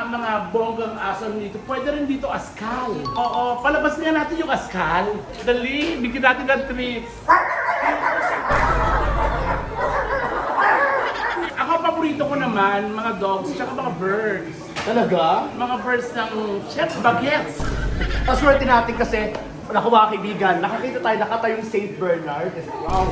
mga bonggang aso dito, pwede rin dito askal. Oo, palabas nga natin yung askal. Dali, bigyan natin ng treats. Ako, paborito ko naman, mga dogs, tsaka mga birds. Talaga? Mga birds ng chef bagets. Paswerte natin kasi, naku mga kaibigan, nakakita tayo nakatayong St. Bernard. Wow!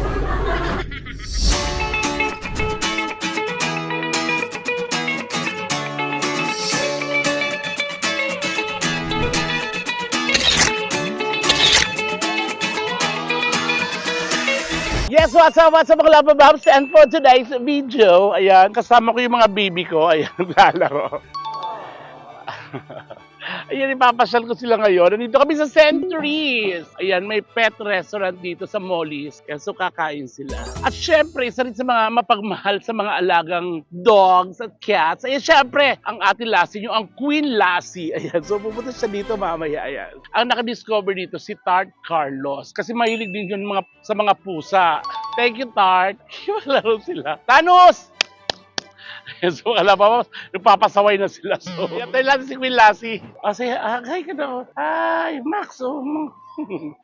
Yes, what's up mga Labababs? And for today's video, ayan, kasama ko yung mga baby ko, ayan, lalaro. Ayan, ipapasyal ko sila ngayon. Nandito kami sa Centuries. Ayan, may pet restaurant dito sa Molly's. Kaya so kakain sila. At syempre, isa rin sa mga mapagmahal sa mga alagang dogs at cats. Ayan, syempre, ang ating Lassie, yung ang Queen Lassie. Ayan, so pupunta siya dito mamaya. Ayan. Ang nakadiscover dito, si Tart Carlos. Kasi mahilig din yun sa mga pusa. Thank you, Tart. Malaro sila. Thanos! So, alam mo, nagpapasaway na sila. So, tayo natin si Queen Lassie. Kasi, hi ka daw. Hi, Max. Oh.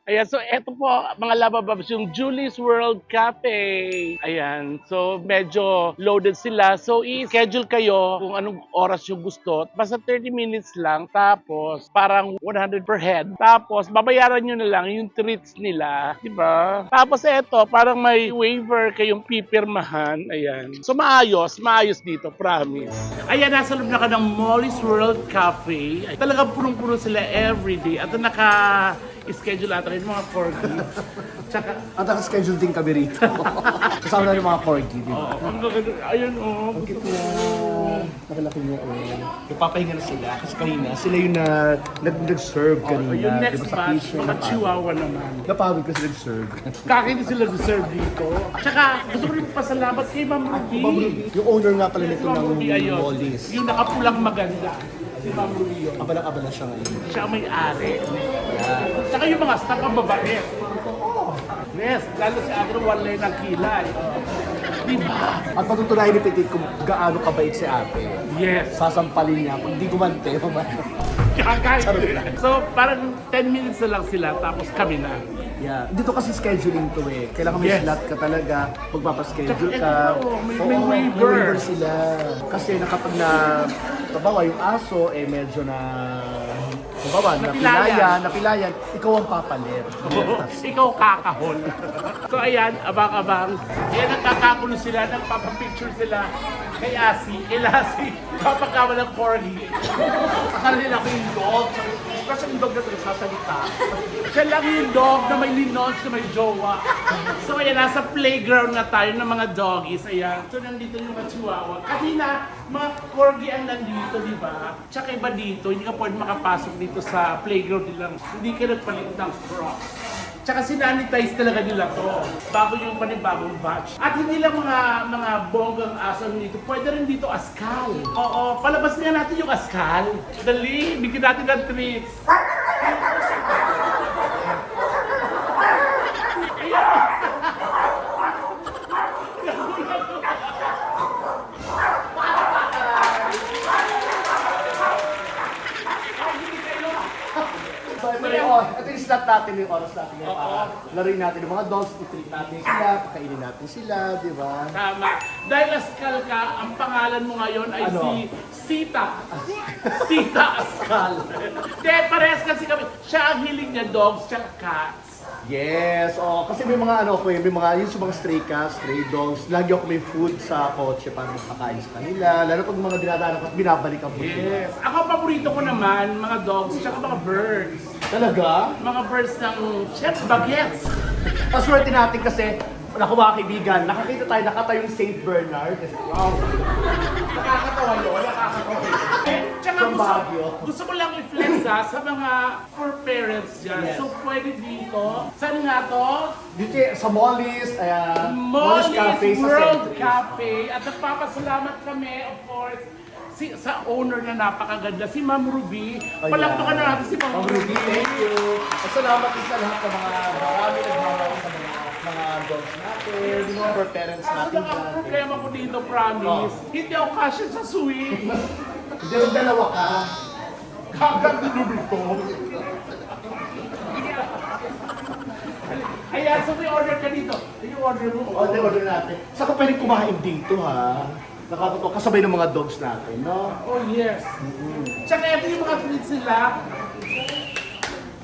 Ayan, so eto po, mga Labababs, yung Julie's World Cafe. Ayan, so medyo loaded sila. So, i-schedule kayo kung anong oras yung gusto. Basta 30 minutes lang, tapos parang 100 per head. Tapos, babayaran nyo na lang yung treats nila. Diba? Tapos eto, parang may waiver kayong pipirmahan. Ayan. So, maayos dito, promise. Ayan, nasa loob na ka ng Molly's World Cafe. Talagang punong-puno sila everyday. At schedule ata rin mga corgi. Tsaka, At naka-schedule din kami rito. Kasama na yung mga corgi, di ba? ang gaganda. Ayun, oh. Ang cute na. Nakalaki niya, Nagpapahinga na sila. Kasi kanina, sila yung nag-serve kanina. Yung next Diba, sa batch, kitchen, mga chihuahua naman. Napagod kasi nag-serve. Kakainis sila deserve dito. Tsaka, gusto ko rin pasalamat kay Ma'am Ruby. Yung owner nga pala nito Ma'am ng Ruby, ayun. Molly's. Yung nakapulang maganda. Si Ma'am Ruby yun. Abala-abala siya ngayon. Siya ang may-ari. Tsaka yung mga staff ang babae. Yes, lalo si Agro walay ng kilay. Diba? At patutunayan ni Petit kung gaano kabait si ate. Yes. Sasampalin niya. Pag di gumante, Kakain. So, parang 10 minutes na lang sila, tapos kami na. Yeah. Dito kasi scheduling to eh. Kailangan may Yes. slot ka talaga. Magpapaschedule Tsaka ka. ito, may Oo, waiver. sila. Kasi kapag na, tabawa yung aso, eh medyo na, tabawa, napilayan, ikaw ang papalit. Ikaw kakahon. So ayan, abang-abang. Ayan, nagkakakulo sila, nagpapapicture sila kay Lassie, papagkama ng corgi. Akala nila ko yung dog. Kasi yung dog na ito nagsasalita. Siya lang yung dog na may linons na may jowa. So ayan, nasa playground na tayo ng mga doggies. Ayan. So nandito yung mga chihuahua. Kanina, mga corgi ang nandito, di ba? Tsaka iba dito, hindi ka pwede makapasok dito sa playground nilang. Hindi ka nagpalit ng crocs. Tsaka sinanitize talaga nila to bago yung panibagong batch. At hindi lang mga bonggang aso dito, pwede rin dito askal. Oo, palabas nga natin yung askal. Dali, bigyan natin ng treats. Ito yung slot natin, yung oras natin. Laruin natin yung mga dogs, i-treat natin sila, pakainin natin sila, di ba? Tama. Dahil askal ka, ang pangalan mo ngayon ay Ano? si Sita. Sita Askal. Dahil parehas kasi kami. Siya ang hiling niya, dogs, tsaka cats. Yes, kasi may mga may mga yung sa mga stray cats, stray dogs, lagi ako may food sa kotse para magpakain sa kanila, lalo pag mga dinadaan ako at binabalik ang food. Yes. Ako, paborito ko naman, mga dogs, tsaka mga birds. Talaga? Mga birds ng chef bagets. Paswerte natin kasi, naku mga kaibigan, nakakita tayo nakatayong St. Bernard. Wow! Nakakatawa yun, nakakatawa. Tsaka From Baguio. gusto ko lang i-flex sa mga for parents dyan. Yes. So pwede dito. Saan nga to? Dito sa Molly's, Molly's Cafe sa World Centuries. Cafe. At nagpapasalamat kami, of course, sa owner na napakaganda, si Ma'am Ruby. Palakpakan na natin si Ma'am Ruby, thank you. At salamat din sa lahat ng mga marami nagmamahal sa mga dogs natin, yung mga parents Ang natin. problema ko dito, promise, hindi ako kasya sa suite. Meron dalawa ka. Kagat niluluto. Ayan, so may order ka dito. Yung order mo. Order natin. Saan ka pwedeng kumain dito, ha? Nakakatuwa. Kasabay ng mga dogs natin, no? Oh, yes. Tsaka ito yung mga treats nila.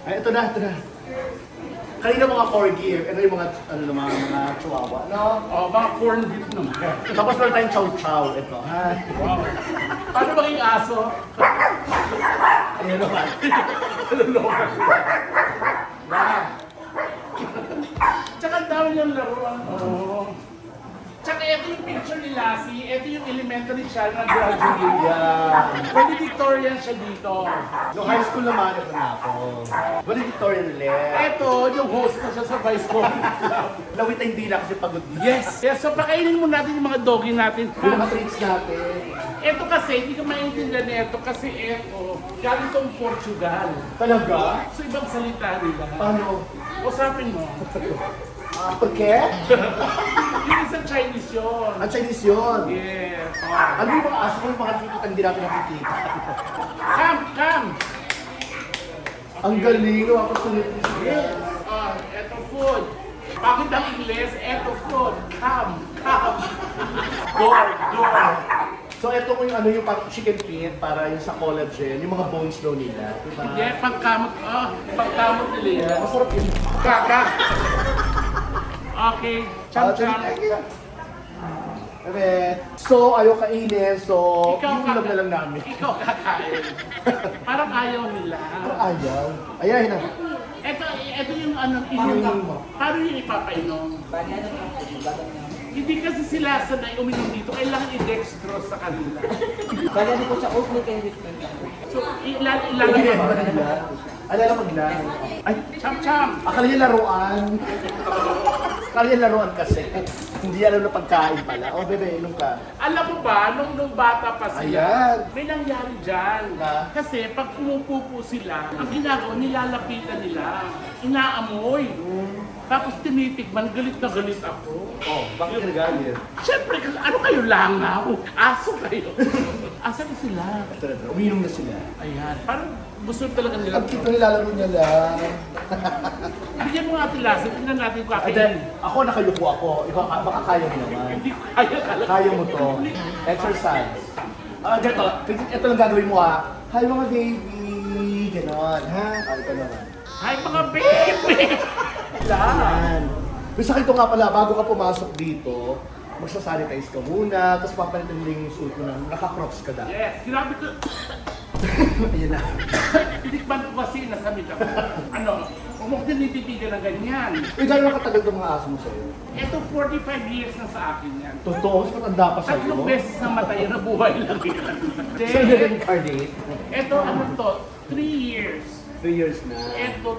Ay, ito na, ito na. Kanina mga corgi, ito yung mga, ano naman, mga chihuahua, no? Oh, mga corn beef naman. Tapos meron tayong chow-chow, ito, ha? Wow. Paano maging aso? Ayan naman. Tsaka ang dami niyang laruan. Oo. Tsaka ito yung picture ni Lassie, ito yung elementary siya na graduate. Yan. Valedictorian siya dito. Yung high school naman, ito na ako. Valedictorian ulit. Ito, yung host na siya sa Vice Club. Lawit ay hindi na kasi pagod na. Yes! Yes, so pakainin mo natin yung mga doggy natin. Yung mga treats natin. Ito kasi, hindi ko maintindihan nito kasi ito, galing tong Portugal. Talaga? So ibang salita nila. Paano? Usapin mo. Okay? Yung isang Chinese yun. Ang Chinese yun. Yes. Ano yung mga aso ko yung mga treats hindi natin nakikita? Come! Ang galing, napasulit niya. Yes. Ito food. Bakit ang Ingles? Ito food. Come. Door. So ito ko yung ano yung parang chicken feet para yung sa collagen, yung mga bones daw nila. Diba? Yeah, pangkamot nila yan. Masarap yun. Kaka. Okay. Cham. So, ayaw kainin. So, Ikaw yung ulam na lang namin. Ikaw kakain. Parang ayaw nila. Ayaw. Ayan na. Ito yung ano, inom mo. Paano yung ipapainom? Hindi kasi sila sanay uminom dito. Kailangan i-dextrose sa kanila. Bali ko sa oat milk and whipped cream. So, ilalagay mo. Alala maglang. Ay, Cham. akala niya laruan. Akala niya laruan kasi. Hindi alam na pagkain pala. Oh, bebe, inom ka. Alam mo ba, nung bata pa sila, Ayan. may nangyari dyan. Na? Kasi pag umupo sila, ang ginagawa, nilalapitan nila. Inaamoy. Tapos tinitigman, galit na galit ako. Oh, bakit nagalit? Siyempre, ano kayo langaw? Aso kayo. Asan na sila? Ito na, uminom na sila. Ayan, parang gusto talaga nila. Ang cute na nilalaro niya lang. Bigyan mo nga Lasi, tingnan natin kung And then, ako nakayuko ako. Ikaw, baka kaya mo naman. Hindi ko kaya talaga. Kaya mo to. Exercise. Ganito, ito lang gagawin mo ha. Hi mga baby. Ganon, ha? Ito naman. Hi mga baby! Yan. Bisa ito nga pala, bago ka pumasok dito, magsasanitize ka muna, tapos papalitan mo yung suit mo na naka-crocs ka dahil. Yes, sinabi ko, Ayan na. tinikman ko kasi nasamit ako. Ano, umok din nititigan na ganyan. Uy, gano'n katagal itong mga aso mo sa'yo? Ito 45 years na sa akin yan. Totoo, mas matanda pa sa'yo. Tatlong beses na matay na buhay lang yan. So, reincarnate? Ito ano to, 3 years. 3 years na. Ito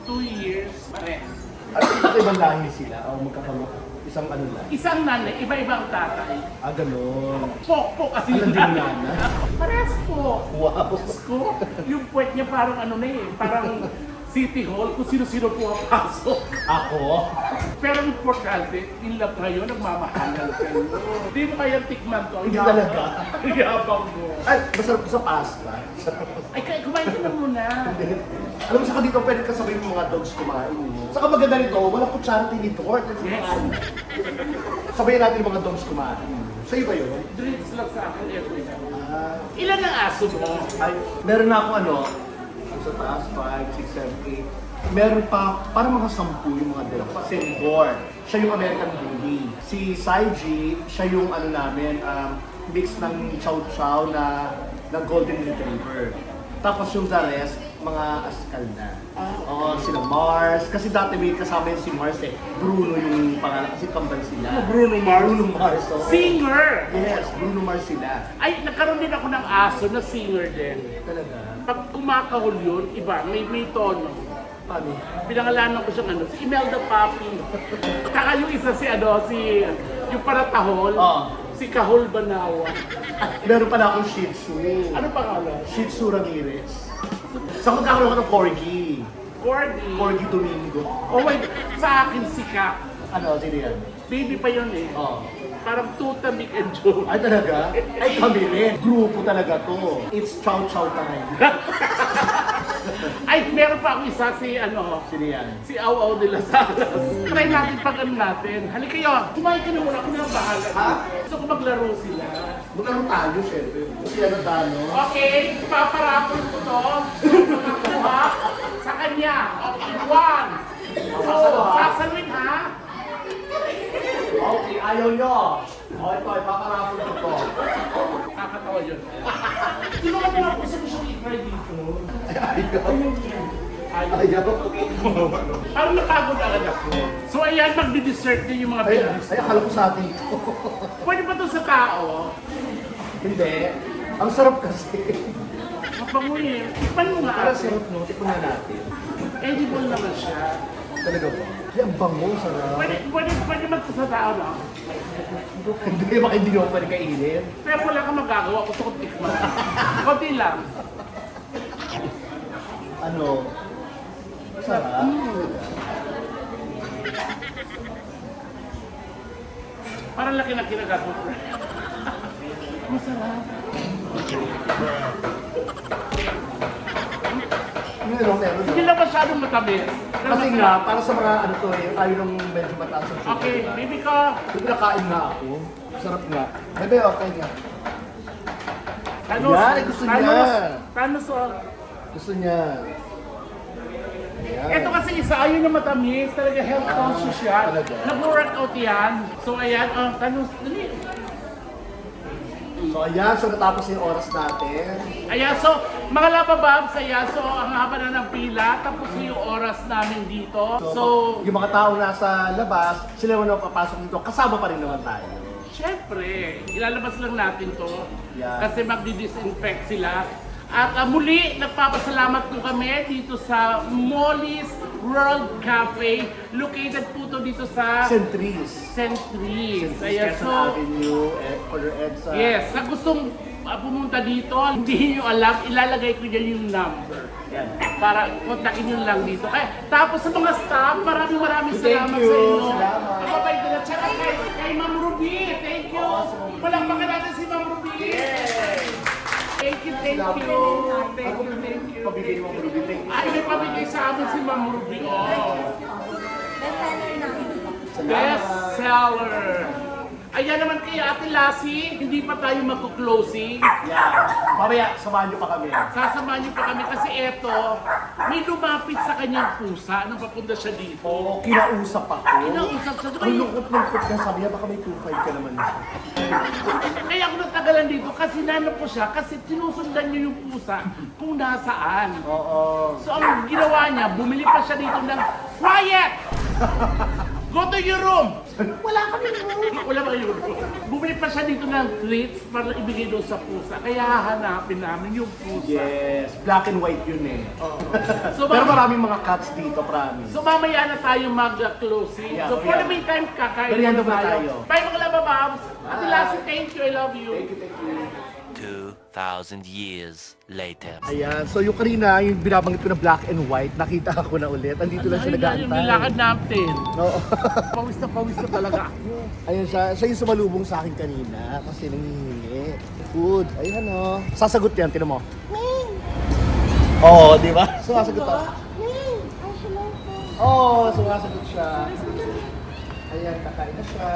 2 years. Parehas. Ano yung ibang lahi sila? O magkakamukha? Isang ano lang? Isang nanay, iba-ibang tatay. Gano'n. Pok kasi Alam din nana. Parehas po. Wow. Ko, yung puwet niya parang ano na eh, parang City Hall, kung sino-sino pumapasok. Ako? Pero ang importante, in love kayo, nagmamahalan kayo. Hindi mo kaya tikman to. Hindi talaga. Yabang mo. Ay, masarap sa pasta. Ay, kumain ka na muna. Alam mo, saka dito pwede kasabay yung mga dogs kumain. Saka maganda nito, walang kutsara tinidor. Yes. Sabayin natin yung mga dogs kumain. Sa'yo ba yun? Drinks lang sa akin every day. Ah, Ilan ang aso mo? ay, meron na ako ano, sa taas, 5, 6, 7, 8. Meron pa, parang mga 10 yung mga dogs. Sengor. Siya yung American Bully. Si Saiji, siya yung ano namin, mix ng Chow Chow na Golden Retriever. Tapos yung the rest, mga askal na. Oo, sila Mars. Kasi dati may kasama yun si Mars eh. Bruno yung pangalan kasi kambal sila. Bruno Mars? Bruno Mars, oo. Singer! Yes, Bruno Mars sila. Ay, nagkaroon din ako ng aso na singer din. Talaga. Pag kumakahol yun, iba, may tono. Paano? Pinangalanan ko siyang ano, si Imelda Papi. Saka yung isa yung paratahol, si Kahol Banawa. Meron pala akong Shih Tzu. Ano pangalan? Shih Tzu Ramirez. Sa magkakaroon ako ng Corgi. Corgi. Corgi Domingo. Oh my, sa akin si Ka. Ano, sino yan? Baby pa yun eh. Oh. Parang Tuta, Mick and Joe. Ay talaga? Ay kami rin. Grupo talaga to. It's chow chow time. Ay, meron pa akong isa si ano, Sino yan? si Au de las Alas. Try natin pag ano natin. Halika kayo, kumain ka na muna, ako na ang bahala. Ha? Gusto ko maglaro sila. Magkano tayo, syempre. Kasi ano talo? Okay, paparapol ko to. Makakuha sa kanya. Okay, 1, 2, sasalwin ha. Okay, ayaw nyo. O ito, ipaparapol ko to. Kakatawa yun. Di ba kami na gusto mo siyang i-try dito? Ayaw. Ayaw. Ayaw. Parang napagod agad ako. So ayan, magdi-dessert din yung mga Ay, pinag ay, akala ko sa atin. Pwede ba ito sa tao? Hindi. Ang sarap kasi. Mapanguyin. Tikman mo nga Parang ate. sarap, no? Tikman na natin. Edible naman siya. Talaga ba? Ay, ang bango, sarap. Pwede mag sa tao lang. Hindi, baka hindi nyo pwede kainin. Pero wala kang magagawa. Gusto ko tikman. Kunti lang. Ano? Sarap. Parang laki na kinagat mo. Masarap. Meron, meron. Hindi lang masyadong matamis. Kasi nga, para sa mga ano to eh, tayo nung medyo mataas ang sugar. Okay, baby ko. Yung nakain nga ako. Sarap nga. Bebe, okay nga. Tanos. Yan, gusto niya. Tanos. Gusto niya. Ayan. Ito kasi isa, ayun na matamis. Talaga health conscious yan. Talaga. Nag-workout yan. So ayan, tanos. Dali. So ayan, so natapos yung oras natin. Ayan, so mga labababs, ayan, so ang haba na ng pila, tapos na yung oras namin dito. So, yung mga tao nasa labas, sila yung papasok dito, kasama pa rin naman tayo. syempre, ilalabas lang natin to. Yeah. Kasi magdi-disinfect sila. At muli, nagpapasalamat po kami dito sa Molly's World Cafe. Located po to dito sa Centris. Centris. Ayan, Ayan, so, Avenue, Corner EDSA. yes, sa gustong pumunta dito, hindi nyo alam, ilalagay ko dyan yung number. Yan. Para kontakin nyo lang dito. Tapos sa mga staff, maraming Thank salamat you. sa inyo. Salamat. Ang mabait nila. Tsaka kay Ma'am Ruby, thank you. Palakpakan natin si Ma'am Ruby. Thank you, thank you. Thank you, thank you. Pabigay mo, Ruby. Thank you. Ay, may pabigay sa amin si Ma'am Ruby. Oh. Bestseller namin. Best seller. Ayan naman kay Ate Lassie, hindi pa tayo magko-closing. Yan. Mamaya, samahan nyo pa kami. Sasamahan niyo pa kami kasi eto, may lumapit sa kanyang pusa nung papunta siya dito. Oo, kinausap ako. Kinausap siya. Ang lungkot-lungkot ka, sabi niya, baka may 2.5 ka naman. Kaya ako natagalan dito kasi nanap ko siya kasi sinusundan niyo yung pusa kung nasaan. Oo. So ang ginawa niya, bumili pa siya dito ng quiet! Go to your room! Wala kami room. Wala ba yung room? Bumili pa siya dito ng treats para ibigay doon sa pusa. Kaya hahanapin namin yung pusa. Yes, black and white yun eh. So, Pero maraming mga cats dito, promise. So mamaya na tayo mag-closing. Yeah, so for the meantime, kakain Merienda muna ba tayo? Bye mga labababs! Ate Bye. Lassie, thank you, I love you. Thank you, thank you. 2,000 years later. Ayan, so yung kanina, yung binabanggit ko na black and white, nakita ako na ulit. Andito lang siya Yung nag-aantay. nilakad natin. Oo. Pawis na talaga ako. Ayun siya yung sumalubong sa akin kanina kasi nangihingi. Food. Ayun o. Sasagot yan, tinan mo. Oo, di ba? Sumasagot ako. Oo, sumasagot siya. Ayan, kakain na siya.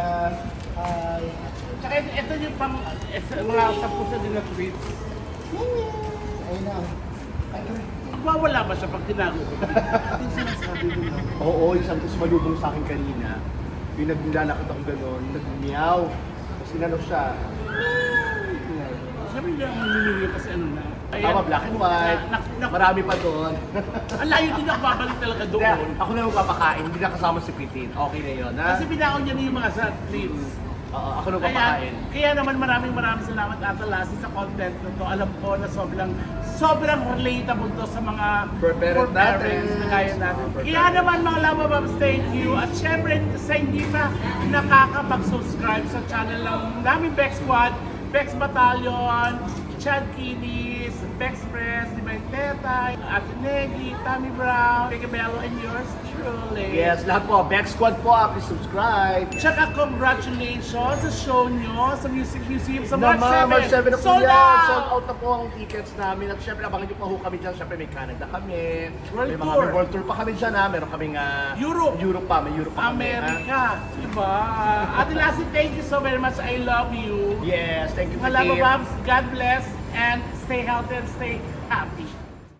Hi. Tsaka ito yung pang mga sa pusa din na treats. Ayun na. Ayun. Magwawala ba siya pag tinago ko? Yung sinasabi mo na. Oo, yung sabi ko sumalubong sa akin kanina. Yung naglalakad ako gano'n, nag-meow. Tapos inano siya. Sabi niya, maninili kasi ano na. Tama, black and white. Marami pa doon. Ang layo din ako babalik talaga Hindi, doon. ako na yung papakain, hindi na kasama si Pitin. Okay na yun, ha? Kasi binaon niya na yung mga sa treats. Oo, ako na yung papakain. Kaya naman maraming salamat Ate Lassie sa content na to. Alam ko na sobrang relatable to sa mga For parents natin. na kaya natin. Kaya naman mga labababs, thank you. At syempre sa hindi pa nakakapag-subscribe sa channel ng namin Bex Squad, Bex Battalion, Chad Kiddies, Bex Press, Di ba yung Tetay, Ate Negi, Tammy Brown, Peggy Bello, and yours Truly. Yes, lahat po. Bex Squad po, please subscribe. Tsaka congratulations sa show nyo sa Music Museum sa March 7. March 7 na po Sold yan. out! Sold out na po ang tickets namin. At syempre, abangan nyo pa ho kami dyan. Syempre, may Canada kami. World may tour. May world tour pa kami dyan ha. Meron kaming Europe. Europe pa. May Europe pa kami. ha? America. Diba? Ate Lassie, thank you so very much. I love you. Yes, thank you, Mga love Team. Babs, God bless and stay healthy and stay happy.